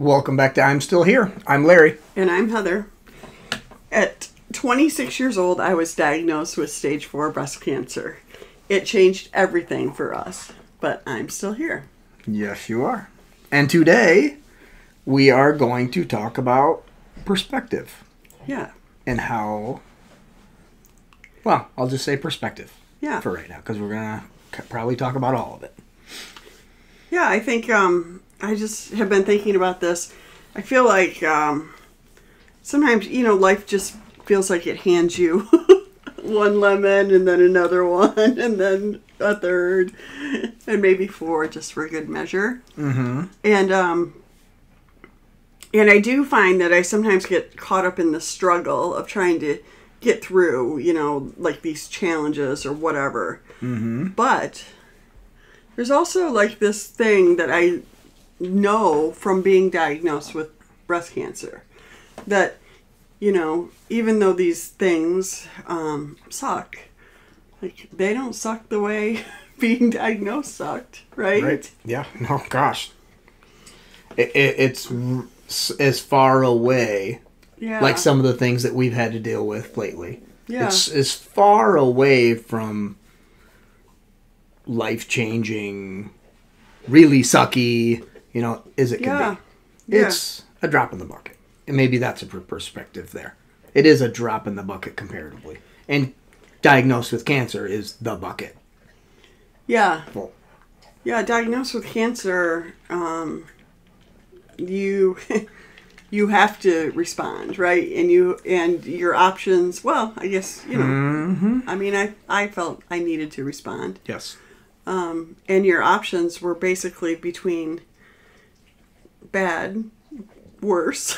Welcome back to I'm Still Here. I'm Larry. And I'm Heather. At 26 years old, I was diagnosed with stage 4 breast cancer. It changed everything for us, but I'm still here. Yes, you are. And today, we are going to talk about perspective. Yeah. And how, well, I'll just say perspective. Yeah. For right now, because we're going to probably talk about all of it. Yeah, I think I just have been thinking about this. I feel like sometimes, life just feels like it hands you one lemon and then another one and then a third and maybe 4 just for good measure. Mm-hmm. And I do find that I sometimes get caught up in the struggle of trying to get through, like these challenges or whatever. Mm-hmm. But there's also like this thing that I know from being diagnosed with breast cancer that, even though these things suck, like they don't suck the way being diagnosed sucked, right? Right. Yeah. No, gosh. It's as far away, like some of the things that we've had to deal with lately. Yeah. It's as far away from life-changing, really sucky, as it can be. It's a drop in the bucket. And maybe that's a perspective there. It is a drop in the bucket comparatively. And diagnosed with cancer is the bucket. Yeah. Well, yeah, diagnosed with cancer, you have to respond, right? And your options, well, I guess, Mm-hmm. I mean, I felt I needed to respond. Yes. And your options were basically between bad, worse.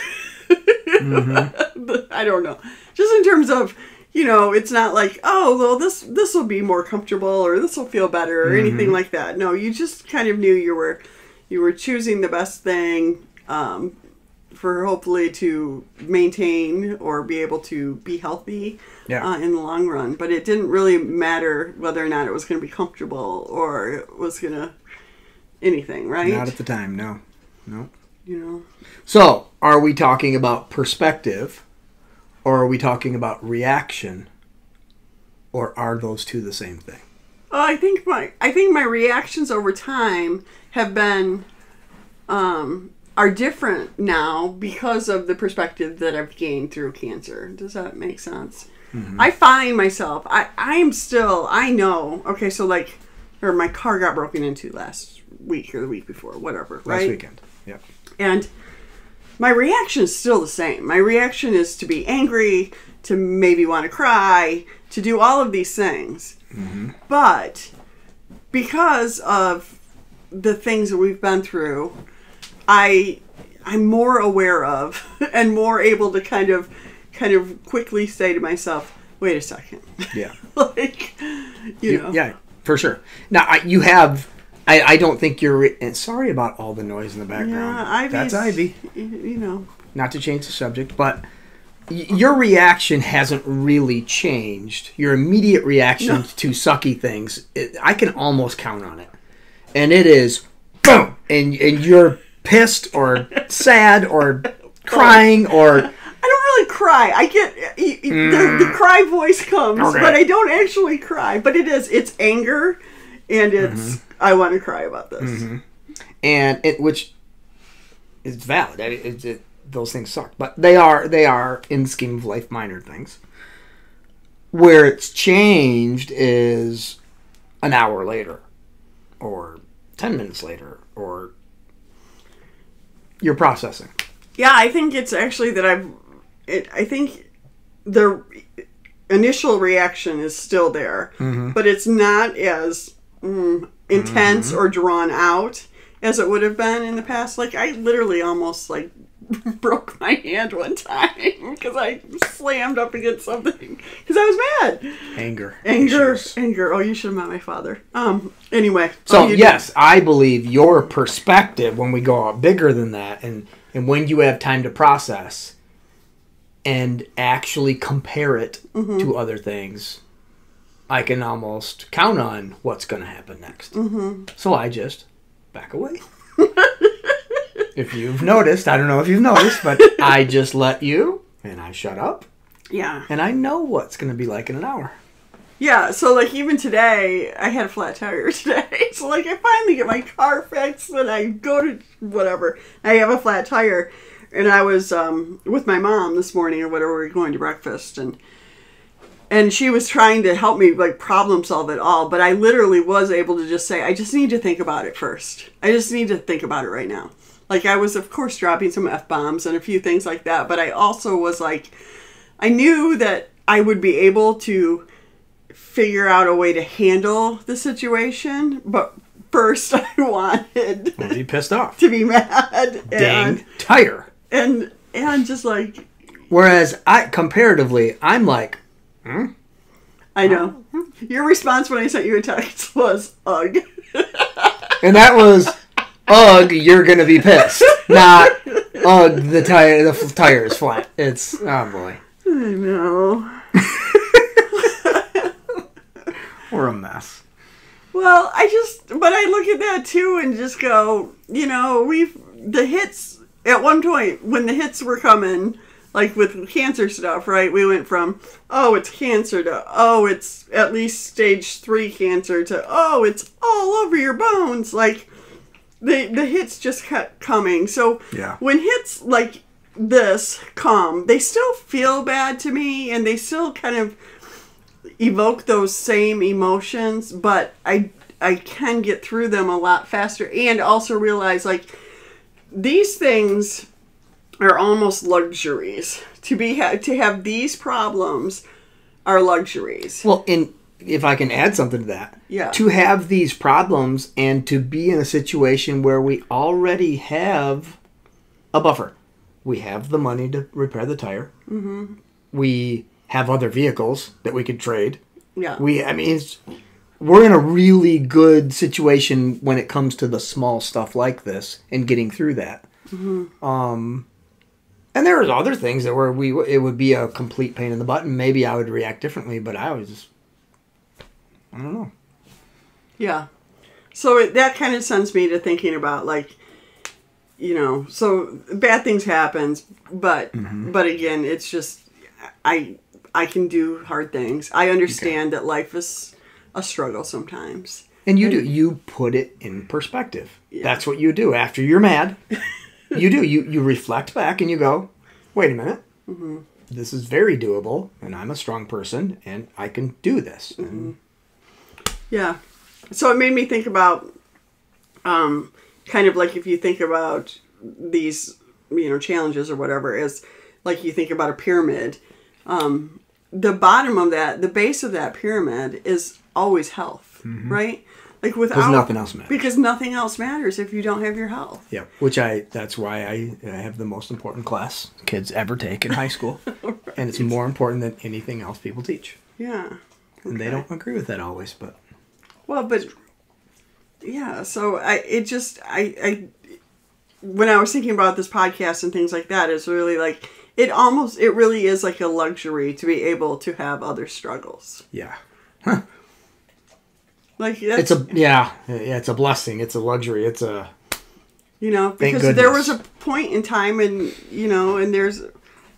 Mm-hmm. I don't know. Just in terms of, it's not like, oh, well, this will be more comfortable or this will feel better or anything like that. No, you just kind of knew you were choosing the best thing for hopefully to maintain or be able to be healthy in the long run. But it didn't really matter whether or not it was going to be comfortable or it was going to anything, right? Not at the time, no. No. So, are we talking about perspective or are we talking about reaction, or are those two the same thing? I think my reactions over time have been are different now because of the perspective that I've gained through cancer. Does that make sense? Mm-hmm. I find myself, I know, okay, so my car got broken into last week or the week before, whatever, right? Last weekend, yeah. And my reaction is still the same. My reaction is to be angry, to maybe want to cry, to do all of these things. Mm-hmm. But because of the things that we've been through, I'm more aware of and more able to kind of quickly say to myself, wait a second. Yeah. Yeah, for sure. Now, you have... I don't think you're... And sorry about all the noise in the background. Yeah, That's Ivy. Not to change the subject, but your reaction hasn't really changed. Your immediate reaction to sucky things, I can almost count on it. And it is, boom! And you're pissed or sad or crying or... I don't really cry. I get... The cry voice comes, okay. But I don't actually cry. But it's anger, and it's... I want to cry about this. Mm-hmm. And which is valid. Those things suck. But they are, in the scheme of life, minor things. Where it's changed is an hour later. Or 10 minutes later. Or you're processing. Yeah, I think it's actually that I think the initial reaction is still there. Mm-hmm. But it's not as... intense or drawn out as it would have been in the past. I literally almost broke my hand one time because I slammed up against something because I was mad. Anger. Oh, you should have met my father. Anyway. So yes, I believe your perspective when we go out bigger than that and when you have time to process and actually compare it to other things, I can almost count on what's going to happen next. Mm-hmm. So I just back away. if you've noticed, I don't know if you've noticed, but I just let you, and I shut up. Yeah. And I know what's going to be like in an hour. Yeah, so like even today, I had a flat tire today. So like I finally get my car fixed and I go to whatever. I have a flat tire. And I was with my mom this morning or whatever, we were going to breakfast. And she was trying to help me like problem solve it all. But I literally was able to just say, I just need to think about it first. I just need to think about it right now. Like I was, of course, dropping some F-bombs and a few things like that. But I also was like, I knew that I would be able to figure out a way to handle the situation, but first I wanted to be pissed off, to be mad, dang tire, and just like. Whereas comparatively, I'm like, I know. Your response when I sent you a text was ugh, and that was ugh. You're gonna be pissed, not ugh. The tire is flat. It's oh boy. I know. We're a mess. Well, but I look at that too and just go, the hits, at one point, when the hits were coming, like with cancer stuff, right? We went from, oh, it's cancer to, oh, it's at least stage 3 cancer to, oh, it's all over your bones. Like, the hits just kept coming. So yeah. When hits like this come, they still feel bad to me and they still kind of evoke those same emotions, but I can get through them a lot faster and also realize like these things are almost luxuries. To have these problems are luxuries. Well, if I can add something to that. Yeah. To have these problems and to be in a situation where we already have a buffer. We have the money to repair the tire. Mm-hmm. We have other vehicles that we could trade. Yeah. We're in a really good situation when it comes to the small stuff like this and getting through that. Mm-hmm. And there was other things that it would be a complete pain in the butt, and maybe I would react differently, but I don't know. Yeah. So that kind of sends me to thinking about like, so bad things happen, but again, it's just I can do hard things. I understand that life is a struggle sometimes. And you do. You put it in perspective. Yeah. That's what you do. After you're mad, you do. You reflect back and you go, wait a minute. Mm-hmm. This is very doable, and I'm a strong person, and I can do this. Mm-hmm. Yeah. So it made me think about kind of like if you think about these, challenges or whatever, is like you think about a pyramid. The bottom of that, the base of that pyramid is always health, right? Like because nothing else matters. Because nothing else matters if you don't have your health. Yeah, that's why I have the most important class kids ever take in high school. Right. And it's more important than anything else people teach. Yeah. Okay. And they don't agree with that always, but... Well, but... Yeah, so when I was thinking about this podcast and things like that, it's really like... It really is like a luxury to be able to have other struggles. Yeah. Huh. Like it's a blessing. It's a luxury. It's a because there was a point in time, and and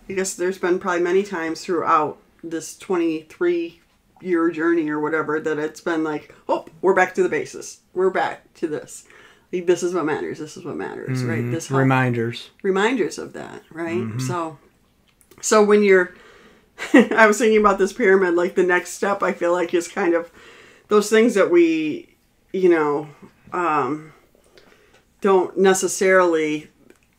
I guess there's been probably many times throughout this 23-year journey or whatever that it's been like, oh, we're back to the basis. We're back to this. Like, this is what matters. This is what matters, right? This reminders of that, right? Mm-hmm. So when you're, I was thinking about this pyramid. Like the next step, I feel like is kind of those things that we, don't necessarily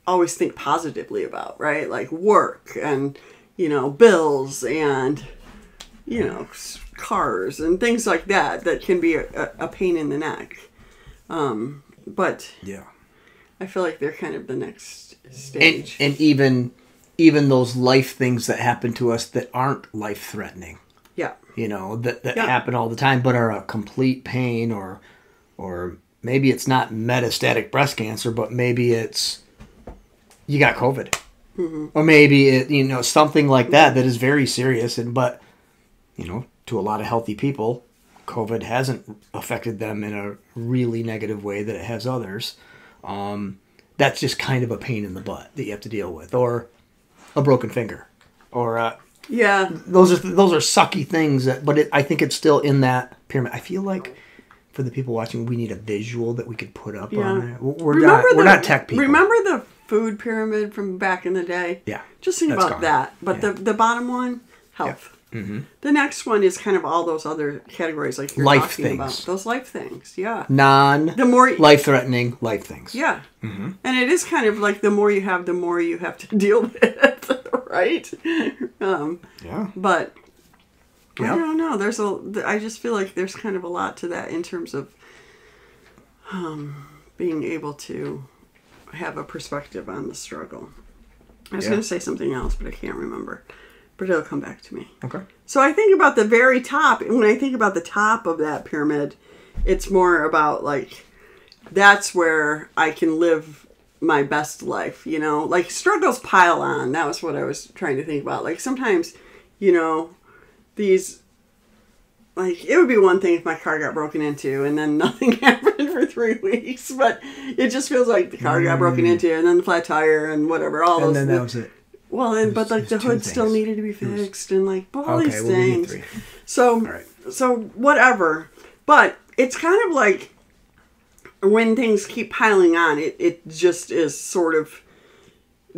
always think positively about, right? Like work and, bills and, cars and things like that can be a pain in the neck. But yeah, I feel like they're kind of the next stage. And even those life things that happen to us that aren't life-threatening. Yeah. That happen all the time, but are a complete pain, or maybe it's not metastatic breast cancer, but maybe it's you got COVID, or maybe it something like that is very serious, but to a lot of healthy people, COVID hasn't affected them in a really negative way that it has others, that's just kind of a pain in the butt that you have to deal with, or a broken finger, or yeah, those are sucky things. But I think it's still in that pyramid. I feel like for the people watching, we need a visual that we could put up on it. We're not tech people. Remember the food pyramid from back in the day? Yeah, just think about that. But the bottom one, health. Yeah. Mm-hmm. The next one is kind of all those other categories, like you're life talking things. about. Those life things, yeah. Life-threatening life things. Yeah. Mm-hmm. And it is kind of like the more you have to deal with, right? Yeah. But I don't know. I just feel like there's kind of a lot to that in terms of being able to have a perspective on the struggle. I was going to say something else, but I can't remember. But it'll come back to me. Okay. So I think about the very top. When I think about the top of that pyramid, it's more about like, that's where I can live my best life, you know? Like, struggles pile on. That was what I was trying to think about. Like, sometimes, you know, these... Like, it would be one thing if my car got broken into and then nothing happened for 3 weeks. But it just feels like the car got broken into and then the flat tire and whatever. And then that was it. Well, but like the hood still needed to be fixed and like all these things. So whatever. But it's kind of like when things keep piling on, it just is sort of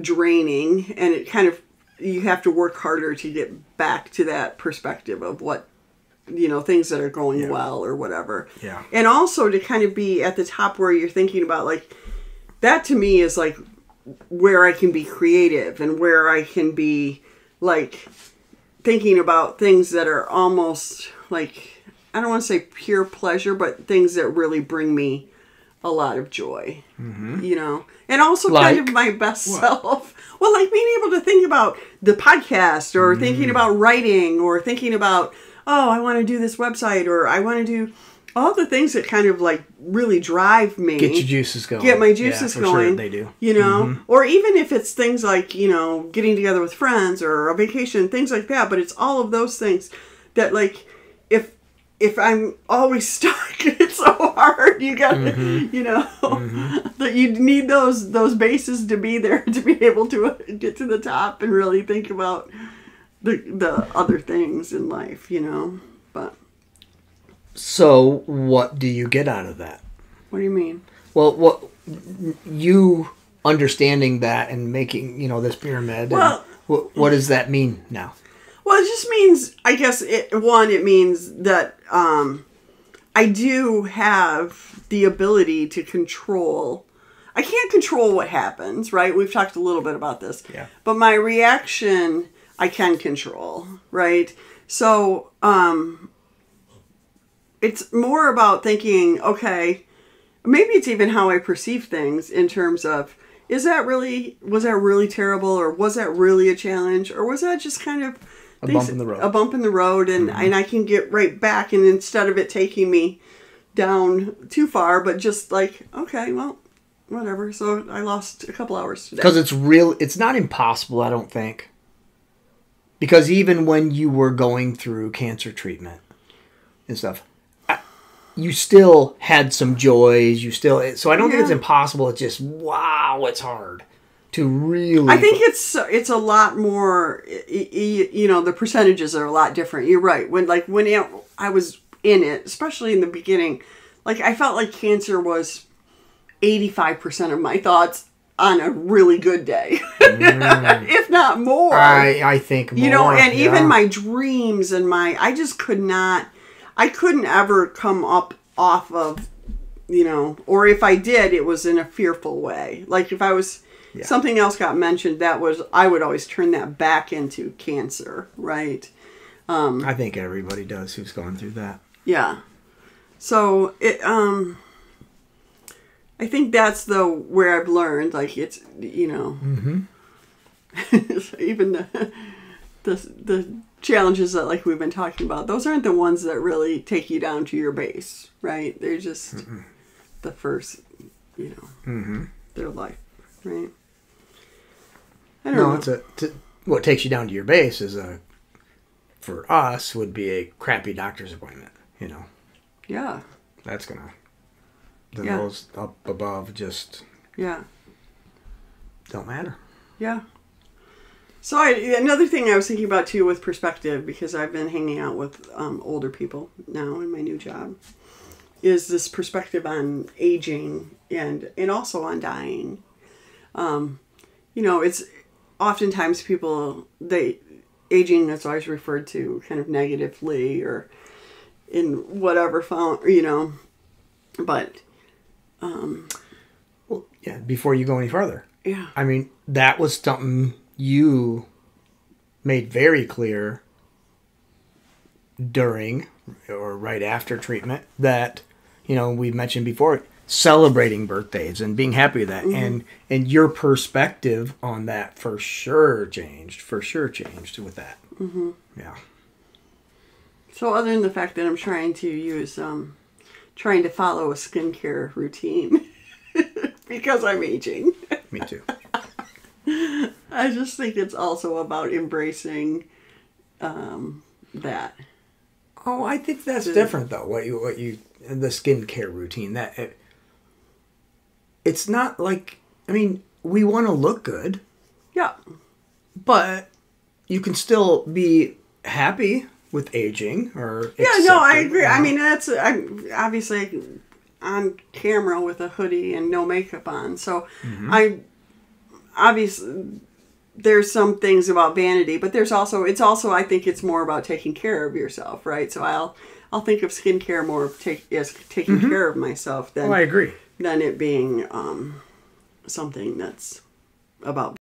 draining, and it kind of, you have to work harder to get back to that perspective of what, you know, things that are going well or whatever. Yeah. And also to kind of be at the top where you're thinking about, like, that to me is like where I can be creative and where I can be like thinking about things that are almost like, I don't want to say pure pleasure, but things that really bring me a lot of joy, you know, and also kind of my best self. Well, like being able to think about the podcast or thinking about writing or thinking about, oh, I want to do this website, or I want to do all the things that kind of like really drive me. Get your juices going. Get my juices going. Sure they do. You know, or even if it's things like, you know, getting together with friends or a vacation, things like that. But it's all of those things that, like, if I'm always stuck, it's so hard. You got to, you know, that you need those bases to be there to be able to get to the top and really think about the other things in life, you know. But so what do you get out of that? What do you mean? Well, what you understanding that and making, you know, this pyramid. Well, what does that mean now? Well, it just means, I guess, it means that I do have the ability to control. I can't control what happens, right? We've talked a little bit about this. Yeah. But my reaction, I can control, right? So it's more about thinking, okay, maybe it's even how I perceive things in terms of, was that really terrible, or was that really a challenge, or was that just kind of a bump in the road? A bump in the road, and I can get right back, and instead of it taking me down too far, but just like, okay, well, whatever. So I lost a couple hours today. Because it's not impossible, I don't think. Because even when you were going through cancer treatment and stuff, you still had some joys. So I don't think it's impossible. It's just, wow, it's hard to really. I think it's a lot more. You know, the percentages are a lot different. You're right. When I was in it, especially in the beginning, like I felt like cancer was 85% of my thoughts on a really good day, if not more. I think more. You know, and even my dreams and I just could not. I couldn't ever come up off of, you know, or if I did, it was in a fearful way. Like if I was, something else got mentioned, I would always turn that back into cancer, right? I think everybody does who's gone through that. Yeah. So I think that's where I've learned, like it's, you know, even the challenges that like we've been talking about, those aren't the ones that really take you down to your base, right? They're just the first, you know, their life, right? I don't know. What takes you down to your base is for us would be a crappy doctor's appointment, you know. Yeah. That's gonna. Those up above just. Yeah. don't matter. Yeah. So another thing I was thinking about too with perspective, because I've been hanging out with older people now in my new job, is this perspective on aging and also on dying. It's oftentimes aging is always referred to kind of negatively or in whatever form, but well, yeah, before you go any further. Yeah. I mean, that was something you made very clear during or right after treatment that, we mentioned before, celebrating birthdays and being happy with that. Mm-hmm. And your perspective on that for sure changed with that. Mm-hmm. Yeah. So other than the fact that I'm trying to follow a skincare routine because I'm aging. Me too. I just think it's also about embracing that. Oh, I think that's different though. What you the skincare routine, that it's not like, I mean, we want to look good. Yeah. But you can still be happy with aging or I agree. I mean, I'm obviously on camera with a hoodie and no makeup on, so mm-hmm. Obviously there's some things about vanity, but it's also I think it's more about taking care of yourself, right? So I'll think of skincare more as taking mm-hmm. care of myself than I agree. Than it being something that's about